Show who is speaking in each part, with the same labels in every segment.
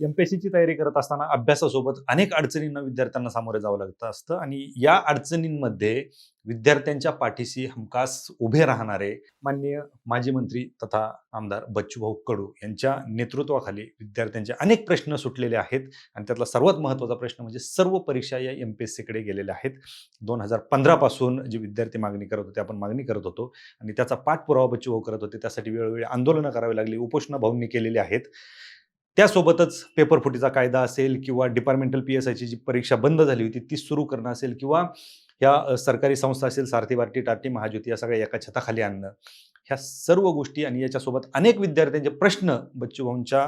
Speaker 1: एम-पी-एस-सीची तयारी करत असताना अभ्यासासोबत अनेक अडचणींना विद्यार्थ्यांना सामोरे जावं लागतं असतं आणि या अडचणींमध्ये विद्यार्थ्यांच्या पाठीशी हमखास उभे राहणारे माननीय माजी मंत्री तथा आमदार बच्चूभाऊ कडू यांच्या नेतृत्वाखाली विद्यार्थ्यांचे अनेक प्रश्न सुटलेले आहेत आणि त्यातला सर्वात महत्त्वाचा प्रश्न म्हणजे सर्व परीक्षा या एम-पी-एस-सीकडे गेलेल्या आहेत. 2015 पासून जी विद्यार्थी मागणी करत होते, आपण मागणी करत होतो आणि त्याचा पाठपुरावा बच्चूभाऊ करत होते. त्यासाठी वेळोवेळी आंदोलनं करावी लागली, उपोषणं भाऊंनी केलेली आहेत. त्यासोबतच पेपरफुटीचा कायदा असेल किंवा डिपार्टमेंटल पी-एस-आयची जी परीक्षा बंद झाली होती ती सुरू करणं असेल किंवा ह्या सरकारी संस्था असेल सारथी, बार्टी, टाटी, महाज्योती या सगळ्या एका छताखाली आणणं. ह्या सर्व गोष्टी आणि याच्यासोबत अनेक विद्यार्थ्यांचे प्रश्न बच्चूभाऊंच्या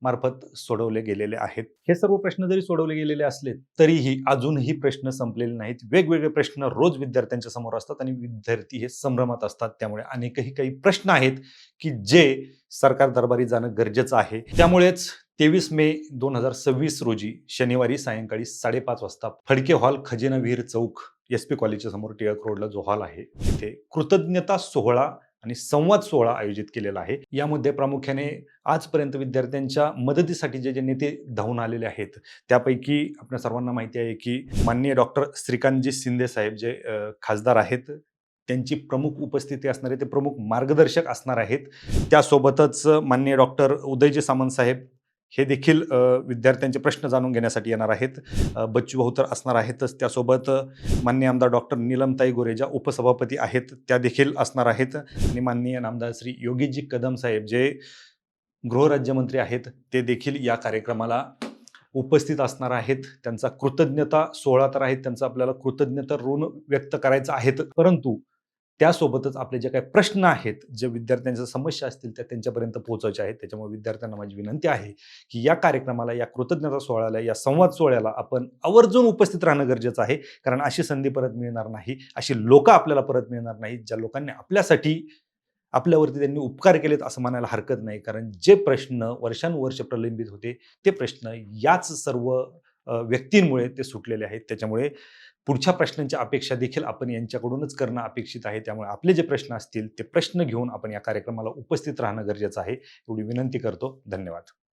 Speaker 1: मार्फत सोडवले गेलेले आहेत. हे सर्व प्रश्न जरी सोडवले गेलेले असले तरीही अजूनही प्रश्न संपलेले नाहीत. वेगवेगळे प्रश्न रोज विद्यार्थ्यांच्या समोर असतात आणि विद्यार्थी हे संभ्रमात असतात. त्यामुळे अनेकही काही प्रश्न आहेत की जे सरकार दरबारी जाणं गरजेचं आहे. त्यामुळेच 23 मे 2026 रोजी शनिवारी सायंकाळी 5:30 वाजता फडके हॉल, खजिना विहीर चौक, एस-पी कॉलेजच्या समोर टिळक रोडला जो हॉल आहे तिथे कृतज्ञता सोहळा आणि संवाद सोहळा आयोजित केलेला आहे. यामध्ये प्रामुख्याने आजपर्यंत विद्यार्थ्यांच्या मदतीसाठी जे नेते धावून आलेले आहेत त्यापैकी आपल्या सर्वांना माहिती आहे की माननीय डॉक्टर श्रीकांतजी शिंदे साहेब जे खासदार आहेत त्यांची प्रमुख उपस्थिती असणारे ते प्रमुख मार्गदर्शक असणार आहेत. त्यासोबतच माननीय डॉक्टर उदयजी सामंत साहेब हे देखील विद्यार्थ्यांचे प्रश्न जाणून घेण्यासाठी येणार आहेत. बच्चूभाऊ तर असणार आहेतच. त्यासोबत माननीय आमदार डॉक्टर नीलमताई गोरे ज्या उपसभापती आहेत त्या देखील असणार आहेत आणि माननीय नामदार श्री योगीजी कदम साहेब जे गृहराज्यमंत्री आहेत ते देखील या कार्यक्रमाला उपस्थित असणार आहेत. त्यांचा कृतज्ञता सोहळा तर आहे, त्यांचा आपल्याला कृतज्ञता ऋण व्यक्त करायचं आहेत, परंतु त्यासोबतच आपले जे काही प्रश्न आहेत, जे विद्यार्थ्यांच्या समस्या असतील त्या त्यांच्यापर्यंत पोहोचायच्या आहेत. त्याच्यामुळे विद्यार्थ्यांना माझी विनंती आहे की या कार्यक्रमाला, या कृतज्ञता सोहळ्याला, या संवाद सोहळ्याला आपण आवर्जून उपस्थित राहणं गरजेचं आहे. कारण अशी संधी परत मिळणार नाही, अशी लोकं आपल्याला परत मिळणार नाहीत ज्या लोकांनी आपल्यासाठी आपल्यावरती त्यांनी उपकार केलेत असं म्हणायला हरकत नाही. कारण जे प्रश्न वर्षानुवर्ष प्रलंबित होते ते प्रश्न याच सर्व व्यक्तींमुळे ते सुटलेले आहेत. त्याच्यामुळे पुढच्या प्रश्नांची अपेक्षा देखील आपण यांच्याकडूनच करणं अपेक्षित आहे. त्यामुळे आपले जे प्रश्न असतील ते प्रश्न घेऊन आपण या कार्यक्रमाला उपस्थित राहणं गरजेचं आहे. एवढी विनंती करतो. धन्यवाद.